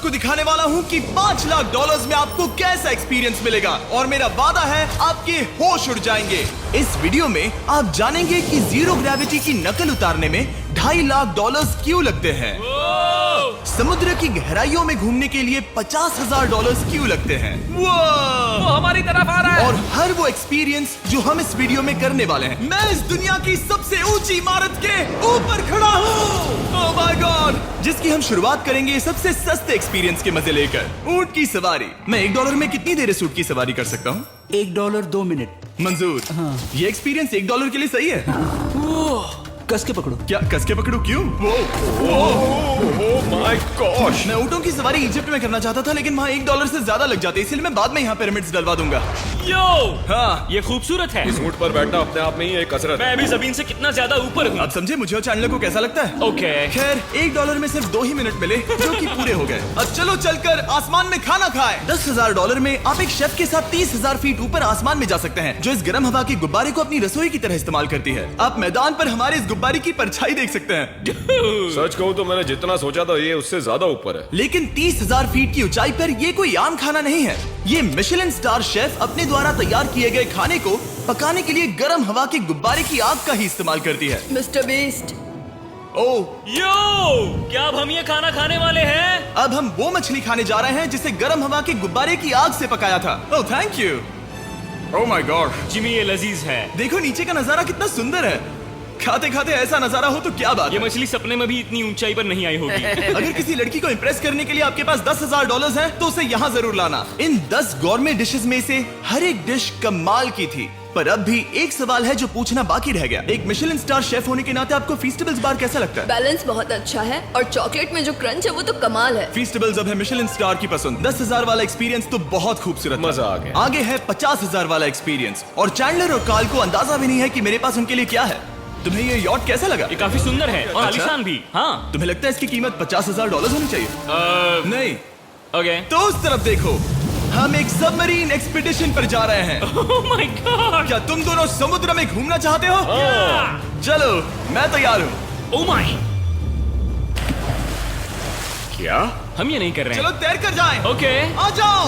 आपको दिखाने वाला हूँ कि $5 लाख में आपको कैसा एक्सपीरियंस मिलेगा और मेरा वादा है आपके होश उड़ जाएंगे। इस वीडियो में आप जानेंगे कि जीरो ग्रेविटी की नकल उतारने में $2.5 लाख क्यों लगते हैं, समुद्र की गहराइयों में घूमने के लिए $50,000 क्यों लगते हैं, वो हमारी तरफ आ रहा है। और हर वो एक्सपीरियंस जो हम इस वीडियो में करने वाले हैं। मैं इस दुनिया की सबसे ऊंची इमारत के ऊपर खड़ा हूँ, ओह माय गॉड, जिसकी हम शुरुआत करेंगे सबसे सस्ते एक्सपीरियंस के मजे लेकर, ऊंट की सवारी। मैं $1 में कितनी देर इस ऊंट की सवारी कर सकता हूँ? $1 2 मिनट। मंजूर। हाँ। ये एक्सपीरियंस $1 के लिए सही है। कस के पकड़ो। क्या कस के पकड़ू? क्यों? माय गॉश, मैं ऊँटों की सवारी इजिप्ट में करना चाहता था, लेकिन वहाँ $1 से ज्यादा लग जाते, इसलिए मैं बाद में यहाँ पिरामिड्स डलवा दूंगा। यो, हाँ, ये खूबसूरत है। इस ऊंट पर बैठना अपने आप में ही एक कसरत मैं है। अभी जमीन से कितना ज्यादा ऊपर हूँ। आप समझे मुझे और चैंडलर को कैसा लगता है? ओके। खैर, $1 में सिर्फ 2 ही मिनट मिले, जो कि पूरे हो गए। अब चलो चलकर आसमान में खाना खाएं। $10,000 में आप एक शेफ के साथ 30,000 फीट ऊपर आसमान में जा सकते हैं, जो इस गर्म हवा के गुब्बारे को अपनी रसोई की तरह इस्तेमाल करती है। आप मैदान पर हमारे इस गुब्बारे की परछाई देख सकते हैं। सच कहूँ तो मैंने जितना सोचा था ये उससे ज्यादा ऊपर है। लेकिन 30,000 फीट की ऊंचाई पर ये कोई आम खाना नहीं है। ये मिशेलिन स्टार शेफ अपने द्वारा तैयार किए गए खाने को पकाने के लिए गर्म हवा के गुब्बारे की आग का ही इस्तेमाल करती है। मिस्टर बीस्ट, ओह, यो, क्या अब हम ये खाना खाने वाले हैं? अब हम वो मछली खाने जा रहे हैं जिसे गर्म हवा के गुब्बारे की आग से पकाया था। Oh thank you. Oh my God, Jimmy ये लजीज है। देखो नीचे का नजारा कितना सुंदर है। खाते खाते ऐसा नजारा हो तो क्या बात ये है। मछली सपने में भी इतनी ऊंचाई पर नहीं आई होगी। अगर किसी लड़की को इम्प्रेस करने के लिए आपके पास $10,000 है तो उसे यहाँ जरूर लाना। इन 10 गॉर्मे डिशेस में से हर एक डिश कमाल की थी, पर अब भी एक सवाल है जो पूछना बाकी रह गया। एक मिशेलिन स्टार शेफ होने के नाते आपको फीस्टेबल्स बार कैसा लगता है? बैलेंस बहुत अच्छा है और चॉकलेट में जो क्रंच है वो तो कमाल है। फीस्टेबल्स अब है मिशेलिन स्टार की पसंद। 10,000 वाला एक्सपीरियंस तो बहुत खूबसूरत था। मजा आ गया। आगे है 50,000 वाला एक्सपीरियंस, और चैंडलर और कार्ल को अंदाजा भी नहीं है कि मेरे पास उनके लिए क्या है। तुम्हें ये यॉट कैसा लगा? ये काफी सुंदर है और अच्छा? आलीशान भी। हाँ। तुम्हें लगता है इसकी कीमत $50,000 होनी चाहिए? नहीं। ओके। तो उस तरफ देखो, हम एक सबमरीन एक्सपीडिशन पर जा रहे हैं। Oh my God. क्या तुम दोनों समुद्र में घूमना चाहते हो? चलो, मैं तैयार हूँ। ओह माय, क्या? हम ये नहीं कर रहे चलो तैर कर जाएं। ओके। आ जाओ।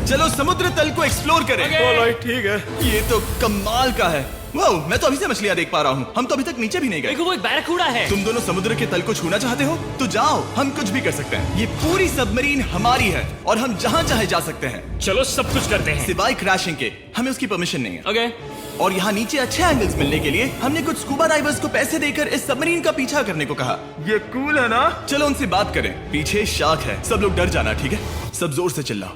चलो समुद्र तल को एक्सप्लोर करें। ओके। ठीक है। ये तो कमाल का है। वाह, मैं तो अभी से मछलियाँ देख पा रहा हूँ। हम तो अभी तक नीचे भी नहीं गए। देखो वो एक बैरकूड़ा है। तुम दोनों समुद्र के तल को छूना चाहते हो तो जाओ, हम कुछ भी कर सकते हैं। ये पूरी सबमरीन हमारी है और हम जहाँ चाहे जा सकते हैं, चलो सब कुछ करते हैं। सिवाय क्रैशिंग के। हमें उसकी परमिशन नहीं है। ओके। और यहाँ नीचे अच्छे एंगल्स मिलने के लिए हमने कुछ स्कूबा डाइवर्स को पैसे देकर इस सबमरीन का पीछा करने को कहा। ये कूल है ना? चलो उनसे बात करें। पीछे शार्क है, सब लोग डर जाना, ठीक है? सब जोर से चिल्लाओ।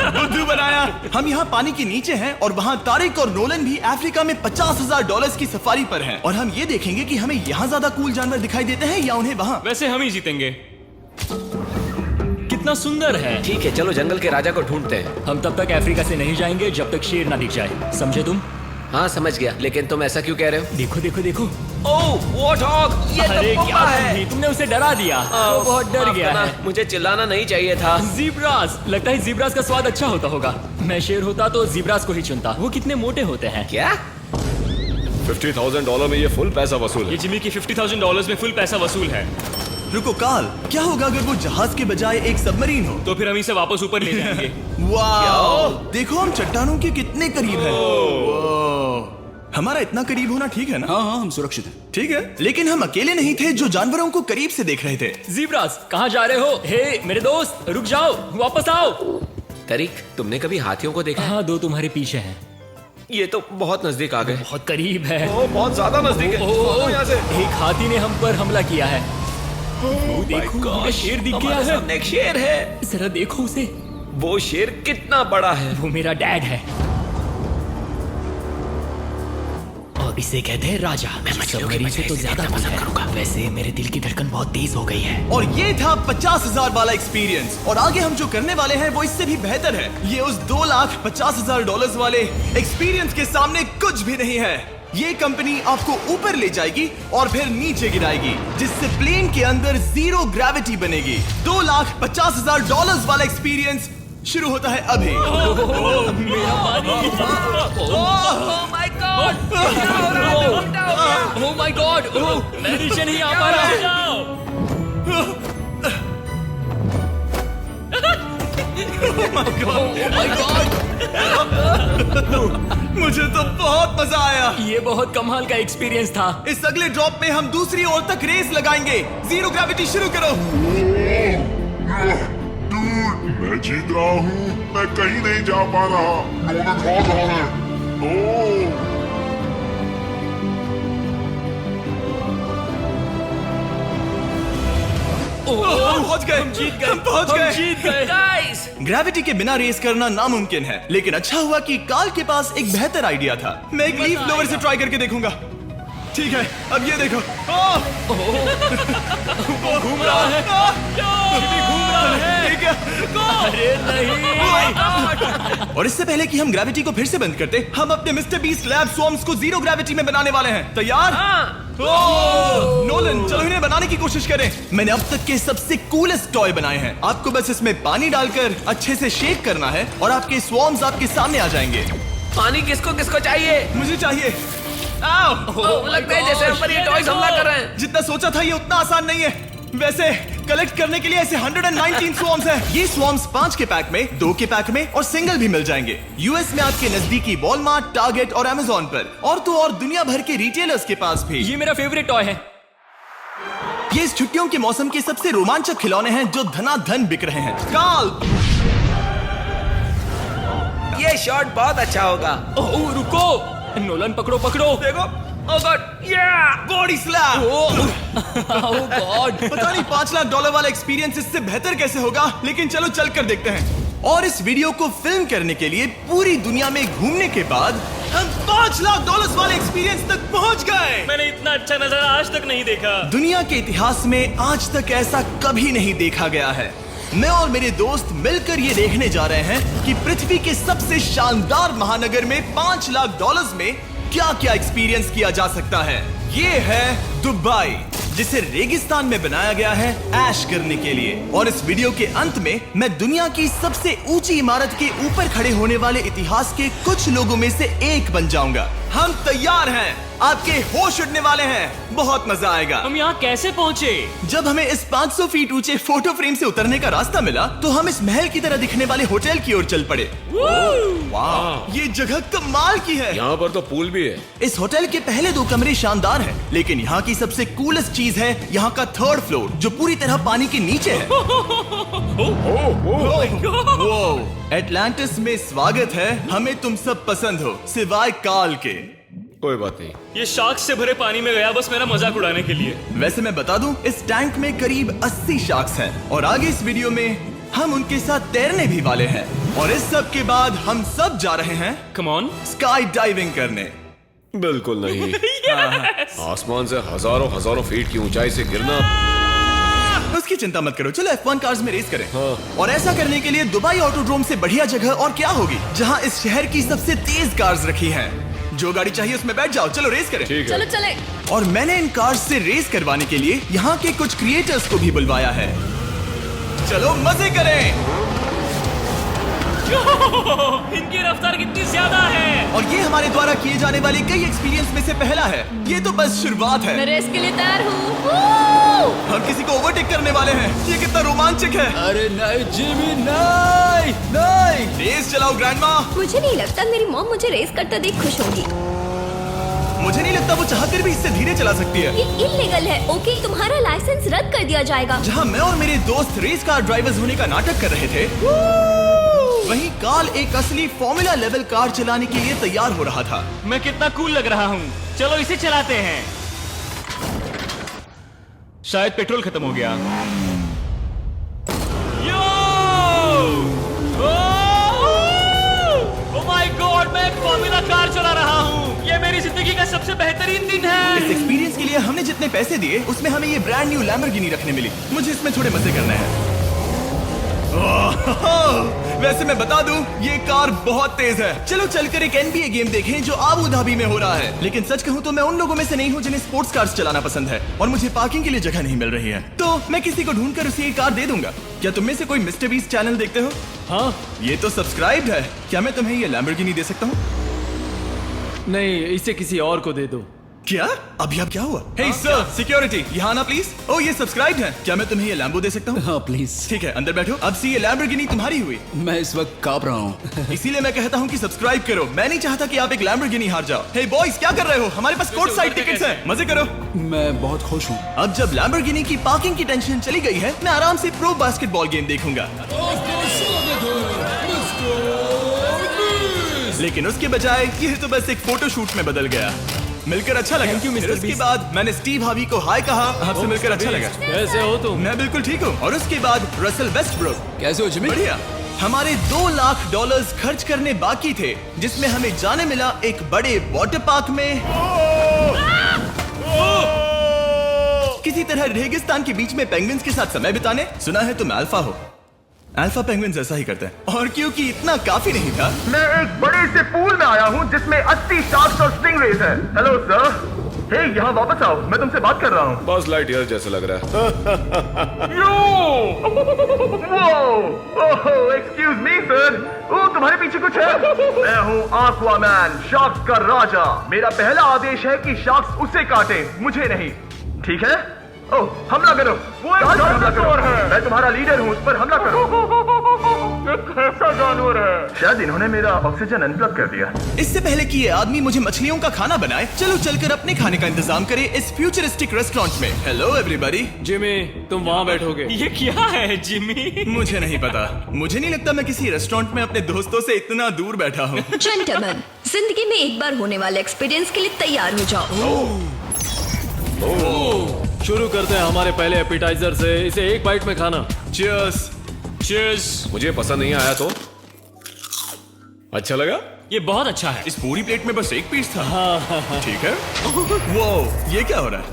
बुद्धू बनाया। हम यहाँ पानी के नीचे हैं और वहाँ तारिक और नोलन भी अफ्रीका में $50,000 की सफारी पर हैं, और हम ये देखेंगे कि हमें यहाँ ज्यादा कूल जानवर दिखाई देते हैं या उन्हें वहाँ। वैसे हम ही जीतेंगे। कितना सुंदर है। ठीक है, चलो जंगल के राजा को ढूंढते हैं। हम तब तक अफ्रीका से नहीं जाएंगे जब तक शेर ना दिख जाए, समझे तुम? हाँ समझ गया, लेकिन तुम ऐसा क्यों कह रहे हो? देखो देखो देखो। ओह वॉरहॉग, ये अरे तो क्या पप्पा है। तुम भी? तुमने उसे डरा दिया। वो बहुत डर माफ गया करना, है। मुझे चिल्लाना नहीं चाहिए था। जीब्रास, लगता है जीब्रास का स्वाद अच्छा होता होगा। मैं शेर होता तो जीब्रास को ही चुनता। वो कितने मोटे होते हैं। क्या? $50,000 में ये फुल पैसा वसूल ये है। जिमी की $50,000 में फुल पैसा वसूल है। रुको कार्ल, क्या होगा अगर वो जहाज के बजाय एक सबमरीन हो? तो फिर हम इसे वापस ऊपर ले जाएंगे। वाह, देखो हम चट्टानों के कितने करीब हैं। वाह, हमारा इतना करीब होना ठीक है ना? हाँ हाँ, हम सुरक्षित हैं। ठीक है, लेकिन हम अकेले नहीं थे जो जानवरों को करीब से देख रहे थे। जीब्रास, कहाँ जा रहे हो? हे मेरे दोस्त, रुक जाओ, वापस आओ। तरीक, तुमने कभी हाथियों को देखा? हाँ, 2 तुम्हारे पीछे हैं। ये तो बहुत नजदीक आ गए। बहुत करीब है। ओह, बहुत ज्यादा नजदीक है। भागो यहाँ से। एक हाथी ने हम पर हमला किया है। वो देखो, मुझे शेर दिख गया हमारे है। सामने एक शेर है। जरा देखो उसे। वो शेर कितना बड़ा है। वो मेरा डैड है और इसे कहते हैं राजा। मैं सबमरीन से तो ज्यादा पसंद करूंगा। वैसे मेरे दिल की धड़कन बहुत तेज हो गई है। और ये था 50,000 वाला एक्सपीरियंस, और आगे हम जो करने वाले हैं वो इससे भी बेहतर है। ये उस $2,50,000 वाले एक्सपीरियंस के सामने कुछ भी नहीं है। ये कंपनी आपको ऊपर ले जाएगी और फिर नीचे गिराएगी, जिससे प्लेन के अंदर जीरो ग्रेविटी बनेगी। $2,50,000 वाला एक्सपीरियंस शुरू होता है अभी। ओह माय गॉड, मैं नीचे नहीं आ पा रहा। मुझे तो बहुत मजा आया। ये बहुत कमाल का एक्सपीरियंस था। इस अगले ड्रॉप में हम दूसरी ओर तक रेस लगाएंगे। जीरो ग्रेविटी शुरू करो। मैं जीत रहा हूँ, मैं कहीं नहीं जा पा रहा। नोलन भाग रहा है। पहुंच गए, हम जीत गए, पहुंच गए। जीत गए। गाइस, ग्रेविटी के बिना रेस करना नामुमकिन है, लेकिन अच्छा हुआ कि काल के पास एक बेहतर आइडिया था। मैं एक लीफ ब्लोअर से ट्राई करके देखूंगा। ठीक है, अब ये देखो। वो घूम रहा है। घूम रहा है। ठीक है। अरे नहीं। और इससे पहले कि हम ग्रेविटी को फिर से बंद करते, हम अपने मिस्टर बीस्ट लैब स्वॉर्म्स को जीरो ग्रेविटी में बनाने वाले हैं। तैयार? नोलन, चलो इन्हें बनाने की कोशिश करें। मैंने अब तक के सबसे कूलेस्ट टॉय बनाए हैं। आपको बस इसमें पानी डालकर अच्छे से शेक करना है और आपके स्वॉर्म्स आपके सामने आ जाएंगे। पानी किसको किसको चाहिए? मुझे चाहिए। लगता है जैसे हम पर ये टॉयज हमला कर रहे हैं। जितना सोचा था ये उतना आसान नहीं है। वैसे कलेक्ट करने के लिए ऐसे 119 स्वॉर्म्स हैं। ये स्वॉर्म्स 5 के पैक में, 2 के पैक में और सिंगल भी मिल जाएंगे। यूएस में आपके नजदीकी वॉलमार्ट, टारगेट और अमेज़न पर, और तो और दुनिया भर के रिटेलर्स के पास भी। ये मेरा फेवरेट टॉय है। ये इस छुट्टियों के मौसम के सबसे रोमांचक खिलौने हैं जो धनाधन बिक रहे हैं। काल, ये शॉट बहुत अच्छा होगा। ओह रुको, नोलन पकड़ो पकड़ो। देखो, ओह गॉड, या बॉडी स्लैम। ओह गॉड। पता नहीं $5 लाख वाला एक्सपीरियंस इससे बेहतर कैसे होगा, लेकिन चलो चल कर देखते हैं। और इस वीडियो को फिल्म करने के लिए पूरी दुनिया में घूमने के बाद हम $5 लाख वाले एक्सपीरियंस तक पहुंच गए। मैंने इतना अच्छा नजारा आज तक नहीं देखा। दुनिया के इतिहास में आज तक ऐसा कभी नहीं देखा गया है। मैं और मेरे दोस्त मिलकर ये देखने जा रहे हैं कि पृथ्वी के सबसे शानदार महानगर में $5 लाख में क्या क्या एक्सपीरियंस किया जा सकता है। ये है दुबई, जिसे रेगिस्तान में बनाया गया है ऐश करने के लिए। और इस वीडियो के अंत में मैं दुनिया की सबसे ऊंची इमारत के ऊपर खड़े होने वाले इतिहास के कुछ लोगों में से एक बन जाऊंगा। हम तैयार हैं, आपके होश उड़ने वाले हैं, बहुत मजा आएगा। हम यहाँ कैसे पहुँचे? जब हमें इस 500 फीट ऊंचे फोटो फ्रेम से उतरने का रास्ता मिला तो हम इस महल की तरह दिखने वाले होटल की ओर चल पड़े। वाह, ये जगह कमाल की है। यहाँ पर तो पूल भी है। इस होटल के पहले 2 कमरे शानदार हैं, लेकिन यहाँ की सबसे कूलेस्ट चीज है यहाँ का 3rd फ्लोर, जो पूरी तरह पानी के नीचे है। एटलांटिस में स्वागत है, हमें तुम सब पसंद हो सिवाय काल के। कोई बात नहीं। ये शार्क से भरे पानी में गया बस मेरा मजाक उड़ाने के लिए। वैसे मैं बता दूं, इस टैंक में करीब 80 शार्क्स हैं और आगे इस वीडियो में हम उनके साथ तैरने भी वाले हैं। और इस सब के बाद हम सब जा रहे हैं कम ऑन। स्काई डाइविंग करने। बिल्कुल नहीं। आसमान से हजारों हजारों फीट की ऊंचाई से गिरना। उसकी चिंता मत करो, चलो F1 कार्स में रेस करें। और ऐसा करने के लिए दुबई ऑटोड्रोम से बढ़िया जगह और क्या होगी, जहां इस शहर की सबसे तेज कार्स रखी हैं। जो गाड़ी चाहिए उसमें बैठ जाओ, चलो रेस करें। ठीक है। चलो चले। और मैंने इन कार्स से रेस करवाने के लिए यहाँ के कुछ क्रिएटर्स को भी बुलवाया है। चलो मजे करें। इनकी रफ्तार कितनी ज्यादा है। और ये हमारे द्वारा किए जाने वाले कई एक्सपीरियंस में से पहला है। ये तो बस शुरुआत है। मैं रेस के लिए तैयार हूँ। हम किसी को ओवरटेक करने वाले हैं। ये कितना रोमांचक है। अरे नहीं जिमी, नहीं नहीं। रेस चलाओ ग्रैंडमा। मुझे नहीं लगता मेरी मॉम मुझे रेस करता देख खुश होगी। मुझे नहीं लगता वो चाहकर भी इससे धीरे चला सकती है। ये इल्लीगल है। ओके, तुम्हारा लाइसेंस रद्द कर दिया जाएगा। जहाँ मैं और मेरे दोस्त रेस कार ड्राइवर्स होने का नाटक कर रहे थे, वहीं काल एक असली फॉर्मूला लेवल कार चलाने के लिए तैयार हो रहा था। मैं कितना कूल लग रहा हूँ। चलो इसे चलाते हैं। शायद पेट्रोल खत्म हो गया। यो! ओह माय गॉड, मैं एक फॉर्मूला कार चला रहा हूँ। ये मेरी जिंदगी का सबसे बेहतरीन दिन है। इस एक्सपीरियंस के लिए हमने जितने पैसे दिए उसमें हमें ये ब्रांड न्यू लैम्बोर्गिनी रखने मिली। मुझे इसमें थोड़े मजे करने हैं। वैसे मैं बता दूं, ये कार बहुत तेज है। चलो चलकर एक NBA गेम देखें जो आबू धाबी में हो रहा है। लेकिन सच कहूं तो मैं उन लोगों में से नहीं हूं जिन्हें स्पोर्ट्स कार्स चलाना पसंद है और मुझे पार्किंग के लिए जगह नहीं मिल रही है, तो मैं किसी को ढूंढकर उसे ये कार दे दूंगा। क्या तुम में से कोई मिस्टर बीस्ट चैनल देखते हो? हाँ। ये तो सब्सक्राइब्ड है। क्या मैं तुम्हें ये लैम्बोर्गिनी दे सकता हूँ? नहीं, इसे किसी और को दे दो। क्या? अभी अब क्या हुआ? Hey sir, security, यहाँ आना प्लीज। ओह ये सब्सक्राइब है। क्या मैं तुम्हें ये लैम्बो दे सकता हूँ? हाँ प्लीज। ठीक है अंदर बैठो। अब से ये लैम्बोर्गिनी तुम्हारी हुई। मैं इस वक्त कांप रहा हूँ। इसीलिए मैं कहता हूँ कि सब्सक्राइब करो। मैं नहीं चाहता कि आप एक लैम्बोर्गिनी हार जाओ। हे बॉयज क्या कर रहे हो? हमारे पास कोर्ट साइड टिकट्स हैं। मजे करो। मैं बहुत खुश हूँ। अब जब लैम्बोर्गिनी की पार्किंग की टेंशन चली गई है, मैं आराम से प्रो बास्केटबॉल गेम देखूंगा। लेकिन उसके बजाय ये तो बस एक फोटो शूट में बदल गया। मिलकर अच्छा लगा। फिर उसके बाद मैंने स्टीव हावी को हाय कहा। आपसे मिलकर अच्छा लगा। कैसे हो तुम? मैं बिल्कुल ठीक हूँ। और उसके बाद रसल वेस्टब्रुक। कैसे हो जिमी? बढ़िया। हमारे $2 लाख खर्च करने बाकी थे, जिसमें हमें जाने मिला एक बड़े वाटर पार्क में किसी तरह रेगिस्तान के बीच में पेंगुइन्स के साथ समय बिताने। सुना है तुम अल्फा हो। अल्फा पेंगुइन्स ऐसा ही करते हैं। और क्योंकि इतना काफी नहीं था, मैं एक बड़े से पूल में आया हूँ जिसमें 80 शार्क्स और स्टिंगरेज हैं। Hello sir. हे यहाँ वापस आओ, मैं तुमसे बात कर रहा हूँ। बस लाइट ईयर जैसे लग रहा है। Excuse me sir. ओ तुम्हारे पीछे कुछ है? मैं हूँ आक्वामैन, शार्क्स का राजा। मेरा पहला आदेश है कि शार्क्स उसे काटे, मुझे नहीं। ठीक है? ओह हमला करो। वो एक जानवर है। मैं तुम्हारा लीडर हूँ, उस पर हमला करो। एक ऐसा जानवर है। शायद इन्होंने मेरा ऑक्सीजन अनप्लग कर दिया। इससे पहले कि ये आदमी मुझे मछलियों का खाना बनाए, चलो चलकर अपने खाने का इंतजाम करें इस फ्यूचरिस्टिक रेस्टोरेंट में। Hello everybody. जिमी तुम वहाँ बैठोगे? ये क्या है जिमी? मुझे नहीं पता। मुझे नहीं लगता मैं किसी रेस्टोरेंट में अपने दोस्तों से इतना दूर बैठा हूँ। जेंटलमैन, जिंदगी में एक बार होने वाले एक्सपीरियंस के लिए तैयार हो जाओ। शुरू करते हैं हमारे पहले एपिटाइजर से। इसे एक बाइट में खाना। Cheers। चीयर्स। मुझे पसंद नहीं आया तो अच्छा लगा? ये बहुत अच्छा है। इस पूरी प्लेट में बस एक पीस था। ठीक है। वो ये क्या हो रहा है?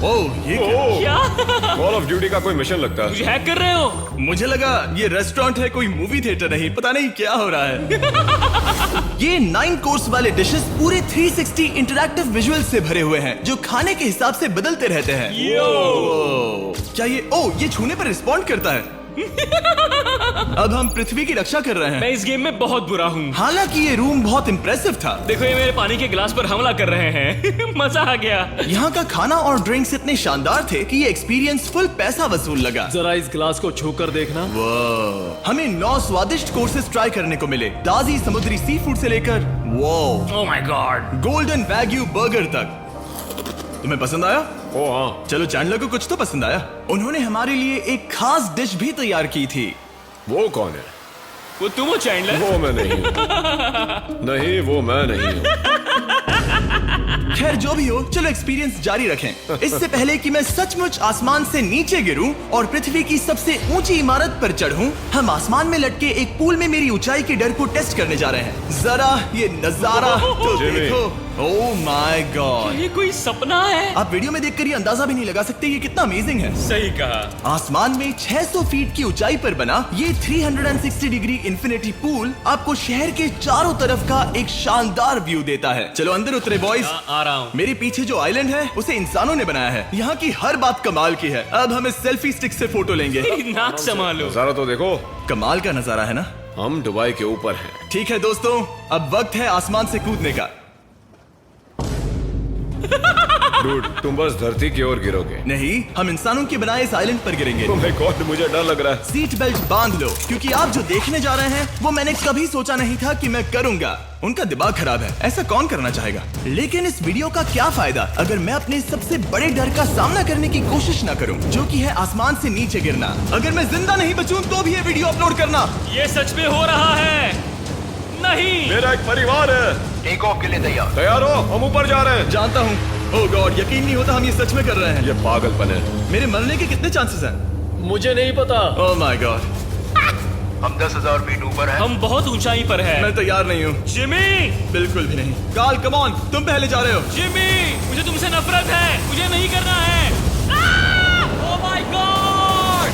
ओह ये क्या? कॉल ऑफ ड्यूटी का कोई मिशन लगता है। मुझे हैक कर रहे हो? मुझे लगा ये रेस्टोरेंट है, कोई मूवी थिएटर नहीं। पता नहीं क्या हो रहा है। ये 9 कोर्स वाले डिशेस पूरे 360 इंटरैक्टिव विजुअल से भरे हुए हैं, जो खाने के हिसाब से बदलते रहते हैं। क्या ये छूने पर रिस्पॉन्ड करता है? अब हम पृथ्वी की रक्षा कर रहे हैं। मैं इस गेम में बहुत बुरा हूँ। हालांकि ये रूम बहुत इम्प्रेसिव था। देखो ये मेरे पानी के गिलास पर हमला कर रहे हैं। मजा आ गया। यहाँ का खाना और ड्रिंक्स इतने शानदार थे कि ये एक्सपीरियंस फुल पैसा वसूल लगा। जरा इस गिलास को छूकर देखना। हमें 9 स्वादिष्ट कोर्सेस ट्राई करने को मिले, ताजी समुद्री सी फूड से लेकर oh my God golden wagyu burger तक। तुम्हें पसंद आया? ओ हाँ। चलो चैंडलर को कुछ तो पसंद आया। उन्होंने हमारे लिए एक खास डिश भी तैयार की थी। वो कौन है? वो तुम हो चैंडलर? वो मैं नहीं हूँ। नहीं वो मैं नहीं हूँ। खैर जो भी हो, चलो एक्सपीरियंस जारी रखें। इससे पहले कि मैं सचमुच आसमान से नीचे गिरूं और पृथ्वी की सबसे ऊंची इमारत पर चढ़ूं, हम आसमान में लटके एक पूल में मेरी ऊंचाई के डर को टेस्ट करने जा रहे हैं। जरा ये नजारा तो जिमी। देखो। Oh my God. ये कोई सपना है? आप वीडियो में देखकर ये अंदाजा भी नहीं लगा सकते ये कितना अमेजिंग है। सही कहा। आसमान में 600 फीट की ऊंचाई पर बना ये 360 डिग्री इंफिनिटी पूल आपको शहर के चारों तरफ का एक शानदार व्यू देता है। चलो अंदर उतरे बॉयज। आ रहा हूँ। मेरे पीछे जो आइलैंड है उसे इंसानों ने बनाया है। यहाँ की हर बात कमाल की है। अब हम इस सेल्फी स्टिक से फोटो लेंगे। नाक संभालो। नजारा तो देखो। कमाल का नजारा है ना? हम दुबई के ऊपर हैं। ठीक है दोस्तों, अब वक्त है आसमान से कूदने का। डूड तुम बस धरती की ओर गिरोगे। नहीं, हम इंसानों के बनाए इस आइलैंड पर गिरेंगे। Oh my God, मुझे डर लग रहा है। सीट बेल्ट बांध लो, क्योंकि आप जो देखने जा रहे हैं वो मैंने कभी सोचा नहीं था कि मैं करूंगा। उनका दिमाग खराब है, ऐसा कौन करना चाहेगा? लेकिन इस वीडियो का क्या फायदा अगर मैं अपने सबसे बड़े डर का सामना करने की कोशिश ना करूं, जो कि है आसमान से नीचे गिरना। अगर मैं जिंदा नहीं बचूं तो भी ये वीडियो अपलोड करना। ये सच में हो रहा है? नहीं। मेरा एक परिवार है। टेक ऑफ के लिए तैयार। तैयार हो? हम ऊपर जा रहे हैं। जानता हूँ। ओह गॉड, यकीन नहीं होता हम ये सच में कर रहे हैं। ये पागलपन है। मेरे मरने के कितने चांसेस हैं? मुझे नहीं पता। Oh my God. हम 10,000 फीट ऊपर हैं। हम बहुत ऊंचाई पर हैं। मैं तैयार नहीं हूँ। जिमी। बिल्कुल भी नहीं। कार्ल कम ऑन, तुम पहले जा रहे हो। जिमी, मुझे तुमसे नफरत है। मुझे नहीं करना है। Oh my God.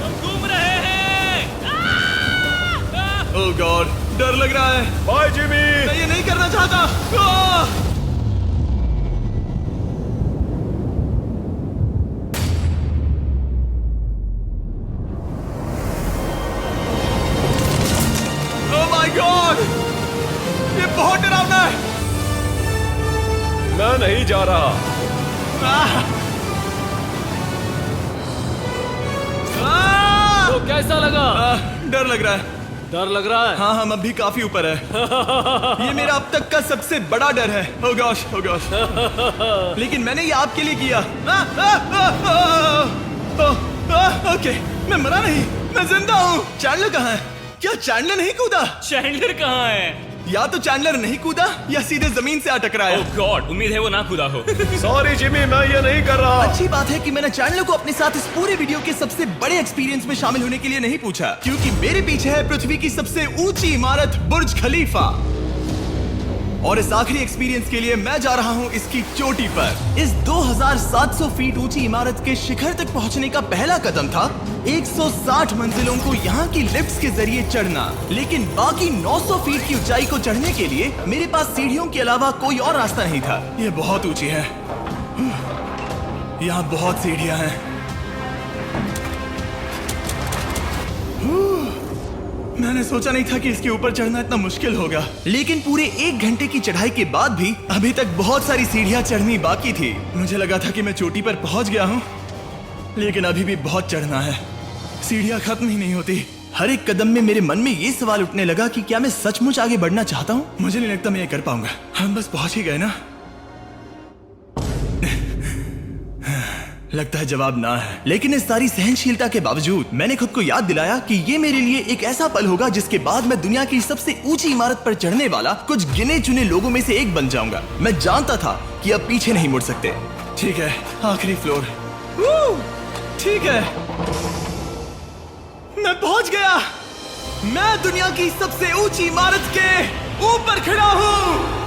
हम घूम रहे हैं। ओह गॉड, डर लग रहा है। Bye Jimmy. मैं ये नहीं करना चाहता। आह! ओह माय गॉड, ये बहुत डरावना है। नहीं जा रहा। तो कैसा लगा? डर लग रहा है। डर लग रहा है? हाँ हम अभी काफी ऊपर है। ये मेरा अब तक का सबसे बड़ा डर है। Oh gosh, oh gosh। लेकिन मैंने ये आपके लिए किया। ओके, मैं मरा नहीं, मैं जिंदा हूँ। चैंडलर कहाँ है? क्या चैंडलर नहीं कूदा? चैंडलर कहाँ है? या तो चैंडलर नहीं कूदा या सीधे जमीन से आ टकराया। ओह गॉड, उम्मीद है वो ना कूदा हो। सॉरी जिमी, मैं ये नहीं कर रहा। अच्छी बात है कि मैंने चैंडलर को अपने साथ इस पूरे वीडियो के सबसे बड़े एक्सपीरियंस में शामिल होने के लिए नहीं पूछा, क्योंकि मेरे पीछे है पृथ्वी की सबसे ऊंची इमारत बुर्ज खलीफा। और इस आखिरी एक्सपीरियंस के लिए मैं जा रहा हूँ इसकी चोटी पर। इस 2700 फीट ऊंची इमारत के शिखर तक पहुँचने का पहला कदम था 160 मंजिलों को यहाँ की लिफ्ट्स के जरिए चढ़ना, लेकिन बाकी 900 फीट की ऊंचाई को चढ़ने के लिए मेरे पास सीढ़ियों के अलावा कोई और रास्ता नहीं था। ये बहुत ऊंची है, यहाँ बहुत सीढ़ियां हैं। मैंने सोचा नहीं था कि इसके ऊपर चढ़ना इतना मुश्किल होगा, लेकिन पूरे 1 घंटे की चढ़ाई के बाद भी अभी तक बहुत सारी सीढ़ियां चढ़नी बाकी थी। मुझे लगा था कि मैं चोटी पर पहुंच गया हूं, लेकिन अभी भी बहुत चढ़ना है। सीढ़ियां खत्म ही नहीं होती। हर एक कदम में मेरे मन में ये सवाल उठने लगा कि क्या मैं सचमुच आगे बढ़ना चाहता हूँ? मुझे नहीं लगता मैं ये कर पाऊंगा। हम बस पहुंच ही गए ना। लगता है जवाब ना है, लेकिन इस सारी सहनशीलता के बावजूद मैंने खुद को याद दिलाया कि ये मेरे लिए एक ऐसा पल होगा जिसके बाद मैं दुनिया की सबसे ऊंची इमारत पर चढ़ने वाला कुछ गिने चुने लोगों में से एक बन जाऊंगा। मैं जानता था कि अब पीछे नहीं मुड़ सकते। ठीक है, आखिरी फ्लोर। ठीक है, मैं पहुंच गया। मैं दुनिया की सबसे ऊंची इमारत के ऊपर खड़ा हूं।